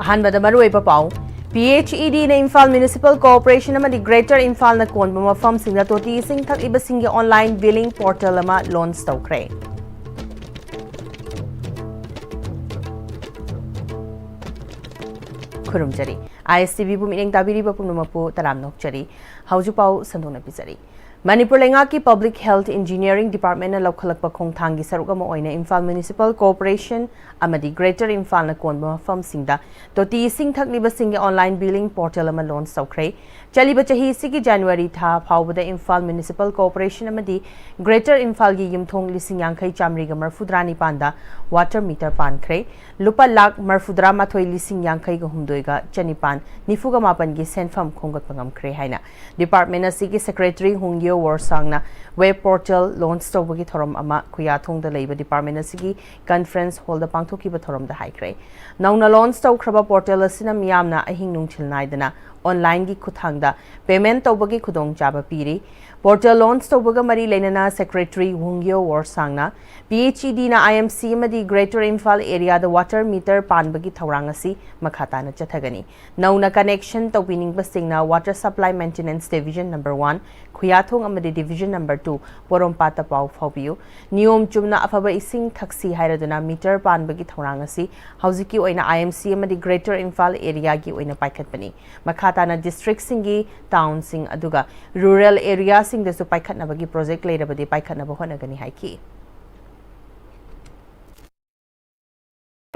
अहानबदा मरुओइबा पाउ PHED na Imphal Municipal Corporation amadi Greater Imphal na konba mafam singda toti sing thak iba singi online billing portal ama launch tawkre. Kurumjari Am-Istv bu mining tabiri ba pumnumapu taram nokjari haujupau sandona pizari Manipur lenga ki Public Health Engineering Department na lokhalakpa khongthang gi saruk ama oina Imphal Municipal Corporation amadi Greater Imphal na konba mafam singda toti sing thak liba singi online billing portal ama launch tawkre chaliba chahi sigi January tha phawbada Imphal Municipal Corporation amadi Greater Imphal gi yumthong lising yangkhai chamri ga marfudrani panda water meter pankre lupa lakh marfudra mathoi lising yangkhai ga humdoi ga chanipan nifuga mapan gi senfam khongat pangam kre haina department asigi secretary hungyo warsangna web portal launch tawbagi thorom ama kuyathong da leiba department asigi conference hall da pangthoki ba thorom da haikre nauna launch tawkraba portal asina miyamna ahing nungthil naidana online gi khuthangda payment tawbagi khudong chaba piri portal launch tawbaga mari leinana secretary hungyo warsangna PHED na IMC amadi Greater Imphal area the water meter panbagi thawrang asi makhata na chathagani nauna connection tawbining basingna water supply maintenance division number 1 Khuyathong amadi division number 2 Porompata pau phaubiu niyom chumna afaba ising thaksi hairaduna meter panbagi thawrang asi hauziki oina IMC amadi Greater Imphal area gi oina paikhatpani makhata na district singi town sing aduga rural area sing desu paikhatnabagi project leirabadi paikhatnaba honagani haiki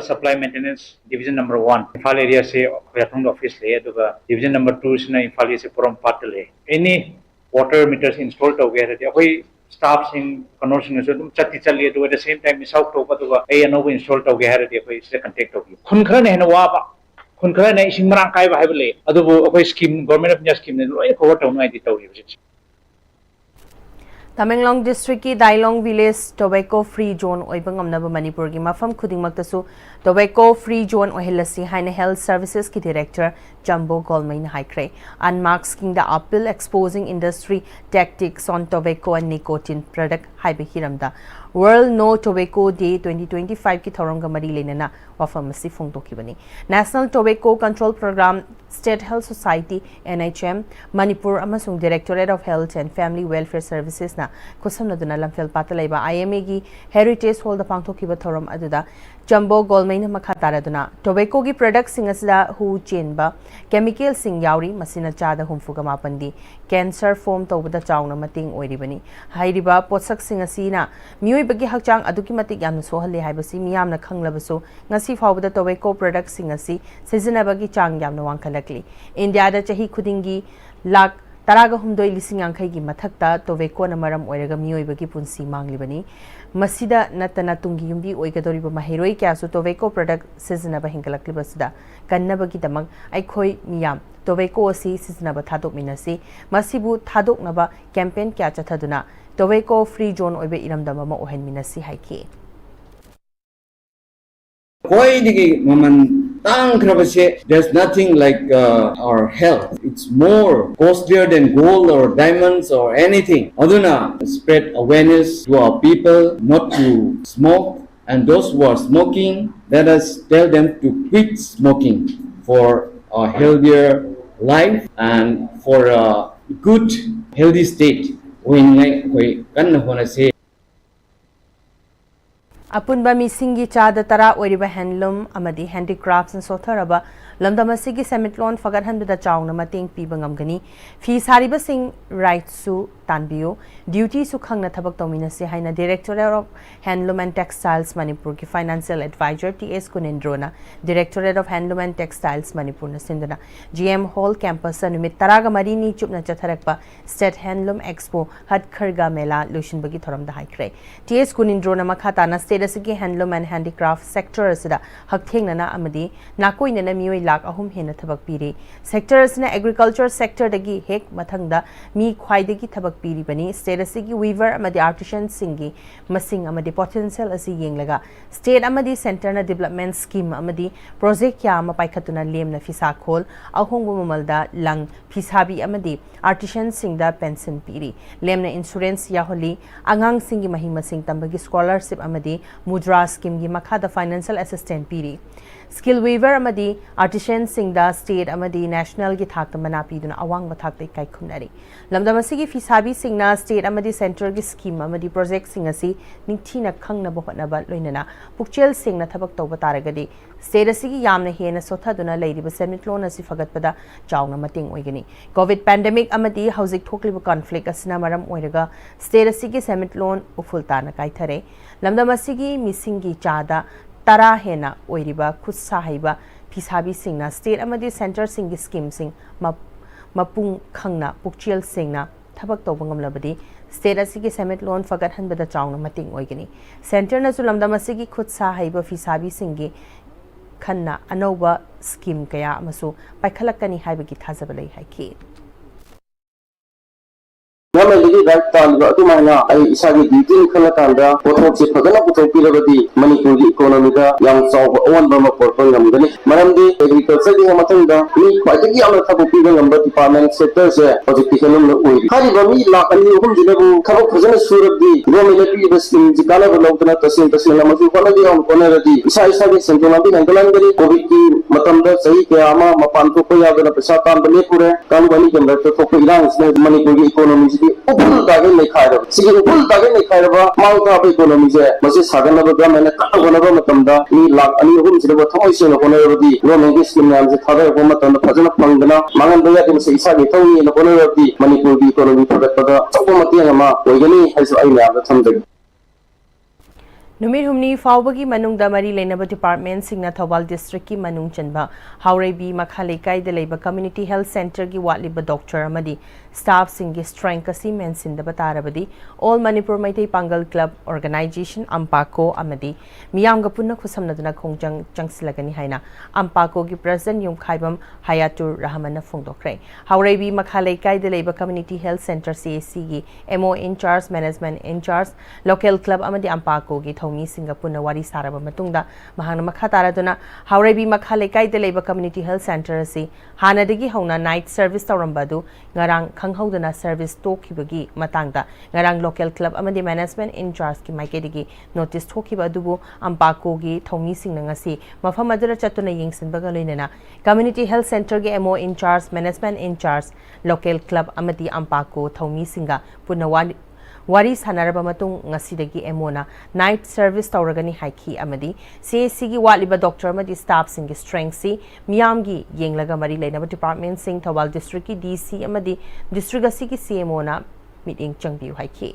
Supply Maintenance Division number 1 Imphal area se Khuyathong office le aduga division number 2 sina Imphal se Porompata le any water meters installed to get akoi staff sing connection so dum chatti chali at the same time miss out to aduga ai anobu install to get akoi se contact to khun khara ne na wa ba khun khara ne sing marang kai ba haibale adubu akoi scheme government of India scheme ne loi cover to no ai di tawri Tamenglong district ki Dailong village tobacco free zone oibangam na Manipur gi mafam khuding maktasu tobacco free zone ohilasi haina health services ki director Jumbo Golmain haikre unmarks king the appeal exposing industry tactics on tobacco and nicotine product haibe hiramda World No Tobacco Day 2025 ki thoranga mari lenana wafamasi phongtokibani National Tobacco Control Program State Health Society NHM Manipur amasung Directorate of Health and Family Welfare Services na kusamnaduna lamfel patalaiba IMA gi Heritage Hall da pangthokiba thoram aduda Jumbo Golmain makataraduna tobacco gi products sing asida hu chenba chemical sing yauri masina chada humfuga mapandi cancer form tobada chawna mating oiribani hairiba potsak sing asina mioi bagi hakchang aduki matik yamna sohalle haibasi miyamna khanglabasu ngasi fawbada tobacco products sing asi seasonabagi chang yamna wangkhalakli India da chahi khudingi lakh taraga humdoi lising yangkhai gi mathakta tobacco na maram oiraga miyoibagi punsi manglibani masida natana tungi yumbi oigadoriba mahiroi kyasu tobacco product seasonaba hingalakliba kannabagi damag aikhoi miyam tobacco asi seasonaba thadok minasi masibu thadok naba campaign kya chathaduna tobacco free zone oibe iramdama ma ohen minasi haiki There's nothing like our health. It's more costlier than gold or diamonds or anything. Aduna spread awareness to our people not to smoke, and those who are smoking, let us tell them to quit smoking for a healthier life and for a good healthy state. Apunba misingi chada tara oiriba handloom amadi handicrafts and sotharaba lamdamasigi semitlon fagadhanbida chawna mating pibangamgani fi sariba sing rights su tanbiyo duty su khangna thabak tominasi haina Directorate of Handloom and Textiles Manipur ki financial advisor TS Kunindrona Directorate of Handloom and Textiles Manipur na sindana GM Hall campus numit taraga marini chupna chatharakpa State Handloom Expo Hatkharga Mela Lushinbagi thoram da haikre TS Kunindrona makhata na state asigi handloom and handicraft sector asida hakthengna amadi nakoina na mioi lakh ahum hena thabak piri sector asina agriculture sector dagi hek mathangda mi khwaidagi thabak piri bani state asigi weaver amadi artisan singi masing amadi potential asi yenglaga state amadi center na development scheme amadi project ya ma paikhatuna lemna fisa khol ahongbu mamalda lang फिसाबी अमदी artisan सिंगदा pension पीरी लेमना insurance याहोली आंगांग सिंगी महिमा सिंग तंबगी स्कॉलरशिप अमदी मुद्रा स्कीम की मखादा फाइनेंशियल असिस्टेंट पीरी स्किल वेवर अमदी आर्टिशन सिंगदा स्टेट अमदी नेशनल की थाक मना पीदुना अवांग बथाक kai khumnari lamdam asigi fisabi singna state amadi central gi scheme amadi project sing asi ningthina khangna bo hotnaba loinana pukchel singna thabak tawba taragadi state asigi yamna hena sothaduna leiriba semitlon asi fagatpada chawna mating oigani covid pandemic amadi housing thokliba conflict asina maram oiraga state asigi semitlon ufultana kaithare lamdam asigi misingi chada tara hena oiriba khutsa haiba fisabi singna state amadi center singi scheme sing mapung khangna pukchel singna thabak tawbangam labadi state asigi semitlon fagat hanbada chawna mating oigani center na zulamdam asigi khutsa haiba fisabi singi khanna anoba scheme kaya amasu paikhalakani haibagi thajabalai haiki Nama lagi right tanda tu mana ai isagi duty khala tanda pothok se phagana pothok pilabadi Manipuri economy da yang chaw on ba ma porpang ngamdani maramdi agriculture gi mathang da ni khwajagi amna thabu pi ngamba department sector se project kanum na oi khari ba mi la ani hum jilabu thabu phajana surabdi no me lepi da scheme jikala ba lawtana tasin na masu khala gi on koneradi isa gi sentona bi hangalan gari covid ki matam da sahi ke ama mapan to ko ya da pesa tan bale pure kam bani gambar to ko ilang se Manipuri economy उपल तागे नहीं खाए रहा सिगे उपल तागे नहीं खाए रहा मांग का पे इकोनॉमी से मसे सागन बगा मैंने कट होना बा मतमदा नी लाख अनि हुम से बा थमोय से होना रदी रो मेगे स्कीम नाम से थादा को मतन फजन पंगना मांगन बया के से इसा के थौनी न होना रदी मणिपुर की इकोनॉमी प्रगत पदा सब मते मा होइगनी हैसो आई नाम समझ Numit humni fawbagi manung da mari leinaba department singna Thawal district ki manung chanba Haurebi Makhalei kai de leiba community health center gi watliba doctor amadi staff singi strength kasi mensin da batarabadi all Manipur Maitai Pangal Club organization Ampako amadi miyam ga punna khusamna duna khongjang changsilagani haina Ampako gi president yum khaibam Hayatur Rahman na phongdokre Haurebi Makhalei kai de leiba community health center CAC gi MO in charge management in charge local club amadi Ampako gi Thongi Singapore na wari saraba matungda mahana makha taraduna Haurebi Makhalei kai de leiba community health center asi hanadagi hauna night service tawrambadu ngarang khanghaudana service tokibagi matangda ngarang local club amadi management in charge ki maikedigi notice thokiba dubu Ampako gi Thongi Singna ngasi mafam adura chatuna yengsinbaga loinana community health center gi MO in charge management in charge local club amadi Ampako Thongi Singa puna wari sanaraba matung ngasidagi emona night service tawragani haiki amadi CAC gi watliba doctor amadi staff singi strength si miyam gi yenglaga mari leinaba department sing Thawal district ki DC amadi district asi ki CMO na meeting changbiu haiki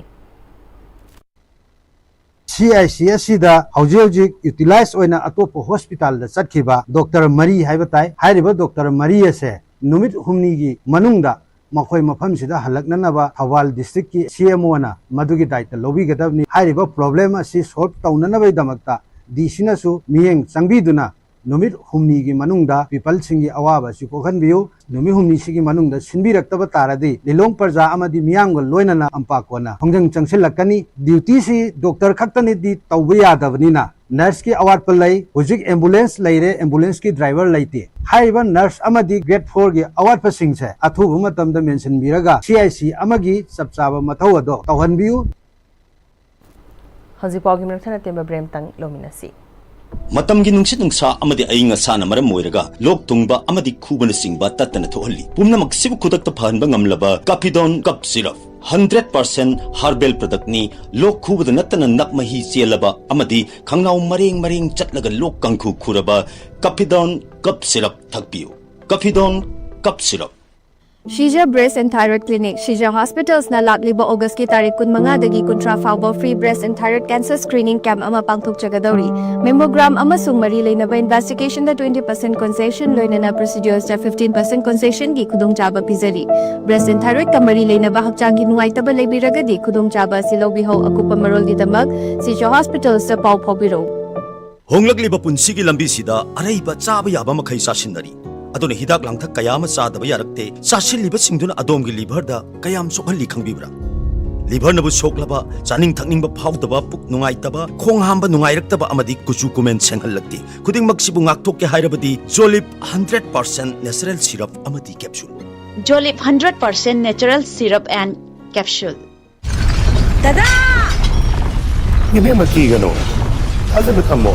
CIC da hauji utilize oina atopo hospital da chatkiba Dr. Mari haibatai hairiba Dr. Mari ase numit humni gi manungda makhoi mafam sida halaknanaba Thawal district ki CMO na madugi daita lobi gadabni hairiba problem asi solve taunanabai damakta DC na su miyeng changbiduna numit humni gi manungda people singi awaba si kokhan biu numi humni sigi manungda sinbiraktaba taradi lilong parja amadi miyang gol loinana Ampako na hongjang changsilakani duty si doctor khaktani di tawba yadabni na nurse ki award palai hujik ambulance laire ambulance ki driver laite haiba nurse amadi grade 4 gi award pasing se athubu matam da mention biraga CIC amagi sabchaba mathau ado tawhan biu Haji Pawgi Mrathana Temba Brem Tang Lominasi Matamgi nungsit nungsa amadi ainga sana maram moiraga lok tungba amadi khubana singba tatana thohalli pumnamak sibu khudakta phanba ngamlaba Capidon cup syrup 100% herbal product ni lok khubada natana nakmahi chelaba amadi khangnau mareng chatlaga lok kangkhu khuraba Capidon cup syrup thakpiu Capidon cup syrup Shija Breast and Thyroid Clinic, Shija Hospitals na lagliba August ki tarik kun mga dagi kontra fauba free breast and thyroid cancer screening camp ama pangthok chagadauri. Mammogram ama sungmari lay na ba investigation da 20% concession loy na procedures da 15% concession gi kudong chaba pizari. Breast and thyroid kamari lay na ba hakchang gi nungay taba lay biragadi kudong chaba silaw biho akupa marol di damag Shija Hospitals sa pau biro. Honglagliba punsigi lambi sida araiba chaba yaba makai sasinari adone hidak langthak kayama sadaba yarakte sasilliba singduna adomgi liver da kayam sokhalli khangbibra liver nabu soklaba chaning thakningba phawdaba puk nungaitaba khong hamba nungairaktaba amadi kuchu kumen senghallakti khuding maksibu ngakthok ke hairabadi Zolip 100% natural syrup amadi capsule Jolip 100% natural syrup and capsule. Dada! Ini maki gano. Ada betamo.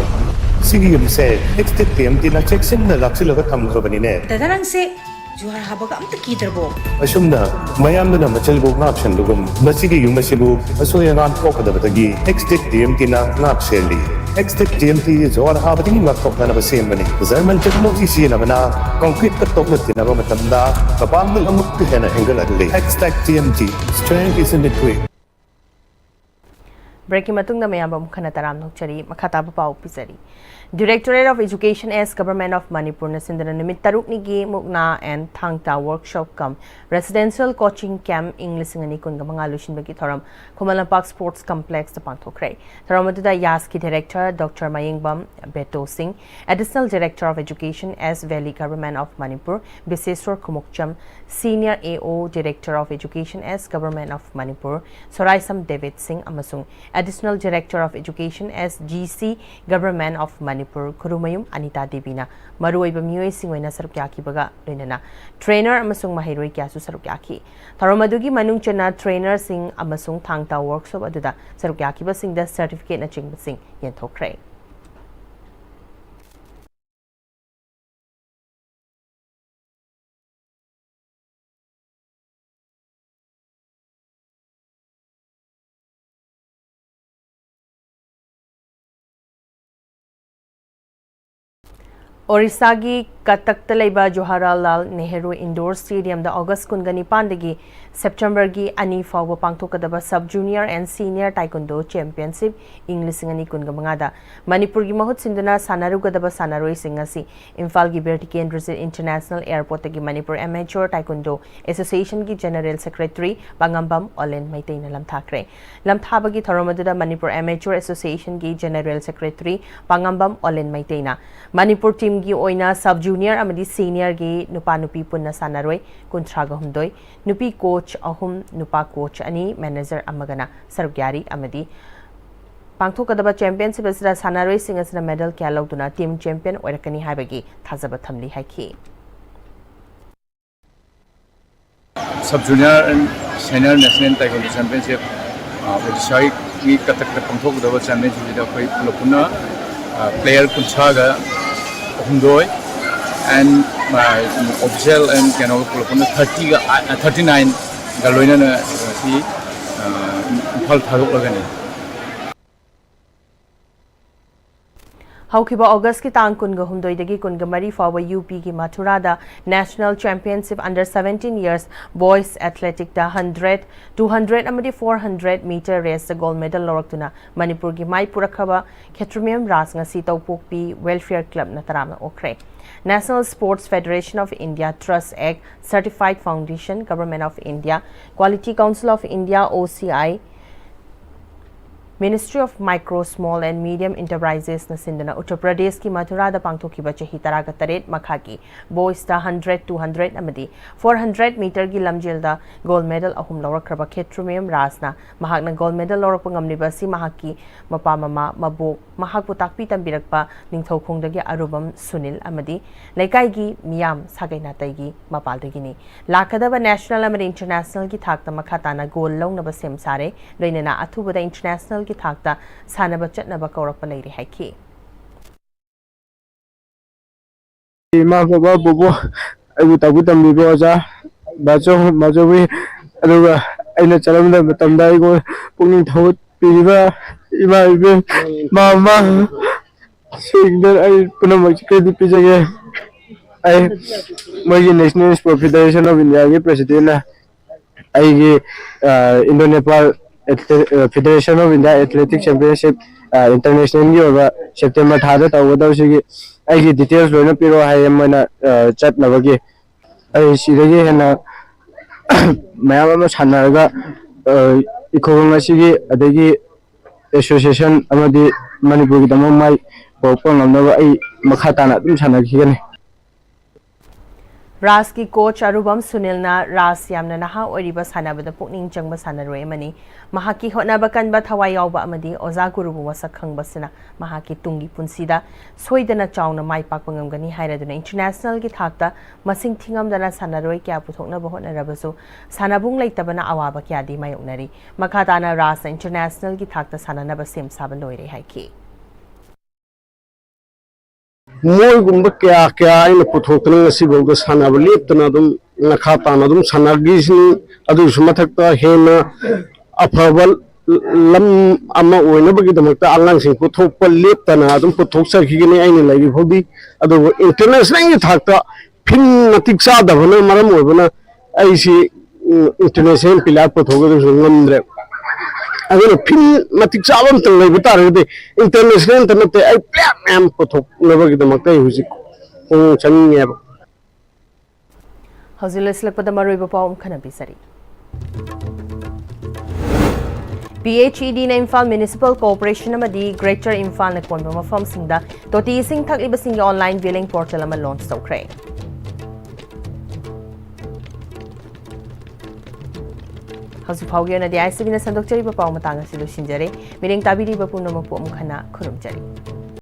Sigi yung say next time tina check sin na laksi laga tham ko bani ne. Dada lang se juhar habaga amta kidarbo. Asum na mayam na machal bo ngap shan lugum. Masigi yung masibu aso yang an ko kada batagi next time tina ngap seli. Next TMT is all habati ngap tok na basim bani. Zaman technology si na bana concrete ka tok na tina ba matanda kapal ng amuk ka na angle adli. Next TMT strength is in the way. Breaking matung na mayamba mukha na taram nokchari makataba pa pisari. Directorate of Education as Government of Manipur na sindana numit taruk nigi mukna and thangta workshop kam residential coaching camp English ngani kun mga lushin bagi thoram Kumalampak Sports Complex ta pangthokre. Thoram aduda YASKI Director Dr. Mayingbam Beto Singh, Additional Director of Education as Valley Government of Manipur Biseswar Kumukcham, Senior AO Director of Education as Government of Manipur Soraisam David Singh amasung Additional Director of Education as GC Government of Manipur Kurumayum Anita Devina Maruoiba Miyoi Singwena Sarukyaki Baga Loinana Trainer amasung Mahiroi Kyasu Sarukyaki Taromadugi Manung Chana Trainer Sing amasung Thangta Workshop aduda Sarukyaki ba sing da certificate na chingba sing yenthokre. Orisagi Katakta Laiba Jawaharlal Nehru Indoor Stadium da August Kungani Pandagi September gi ani fawa pangthokadaba Sub Junior and Senior Taekwondo Championship English ngani kungamangada Manipur gi mahut sinduna sanarugadaba sanaroi singasi Imphal gi Berti Kendra International Airport gi Manipur Amateur Taekwondo Association gi General Secretary Bangambam Olen Maitai na lamthakre lamthaba gi thoromadada Manipur Amateur Association gi General Secretary Bangambam Olen Maitai na Manipur team gi oina Sub Junior amadi Senior gi nupa nupi punna sanaroi kuntraga humdoi nupi coach ahum nupa coach ani manager amagana sarugyari amadi pangthokadaba championship asra sanaroi singasna medal kya lawduna team champion oirakani haibagi thajaba thamli haiki Sub Junior and Senior National Taekwondo Championship Odisha ki katakta pangthokadaba championship da koi pulapuna player kunchaga humdoi and my official and cano pulapuna 39 galoina na si Imphal tharuk lagani Haukiba August ki tang kunga humdoi dagi kunga mari fawa UP ki Mathurada National Championship under 17 years boys athletic da 100 200 amadi 400 meter race the gold medal loraktuna Manipur gi mai purakhaba Khetrumem ras ngasi tawpokpi welfare club na tarama okre National Sports Federation of India Trust Act Certified Foundation Government of India Quality Council of India OCI Ministry of Micro, Small and Medium Enterprises na sindana Uttar Pradesh ki Mathura da pangthokiba chahi taraga taret makhaki boys da 100 200 amadi 400 meter gi lamjel da gold medal ahum lawrakraba Khetrumem rasna mahakna gold medal lawrakpa ngamliba si mahaki mapa mama mabok mahakpu takpi tambirakpa ningthaukhongdagi Arubam Sunil amadi laikai gi miyam sagaina taigi mapaldagi ni lakadaba national amadi international ki thakta makhatana gold lawnaba sem sare loinana athubada international ki thakta sanaba chatnaba kaurakpa leiri haiki ma baba bobo ayu tabu tambi boja bajo majowi aduga aina chalamda matamda igo pungning thawut piriba ima ibe mama singder ai punamak credit pijage ai mogi National Sports Federation of India ge president na ai ge Indo-Nepal Federation of India Athletic Championship International gi over September thada tawda sigi ai gi details loina piro hai mana chat na bagi ai sidagi hena mayam ma sanaraga ikhong asigi adagi association amadi Manipur gi tamam mai pokpang namna ai makha tana dum sanakigani Ras की coach अरुबम सुनीलना रास यामना नहा ओरिबा सानाबदा पुकनिंग चंगबा सानारोय अमनी महाकी होटनाबा कनबा थवाई यावबा अमदी ओजा गुरुबु वसक खंगबसिना महाकी तुंगी पुंसीदा सोइदना चावना माइ पाकपा ngमगनी हाइरदुना international की थाकता मसिंग थिंगमदना सानारोय क्या पुथोकनबा होटनारबसु सानाबुंग लेतबना अवाबा क्यादी मायोकनरी मखाताना रास international की थाकता सानानबा same साबा लोइरे हाइकी मोइगुम्बा क्या क्या इन पुथोकना ngasiबौदा सानाबा लेप्तना दुम नखाताना दुम सानागिसनि अदुसु मथक्ता हेना अफबल लम अमा ओइनबगिदमक्ता आंगांसिंग पुथोकपा लेप्तना दुम पुथोकसखिगनि आइने लाइबि फौदि अदु इंटरनेशनल की थाकता फिन नतिक चादबना मरम ओइबना आइसि इंटरनेशनल प्लेयर पुथोकदुसु ngमद्रे अगर फिर मतिक चाबम तंग लेबा तारगदे इंटरनेशनल तनते आई प्लेयर मैम पुथोक नबगिदमक्ता हुजि पुंग चंगेबा हौजिलसलकपदा मरोइबा पाउम खनबिसरी PHED na Imphal Municipal Corporation amadi Greater Imphal na konba mafam singda toti sing thakliba sing online billing portal ama launch tawkhre Hausi phauge na di ICB na sandok chari ba paw matanga silu sinjare miring tabiri ba punna mapu amkhana khurum jari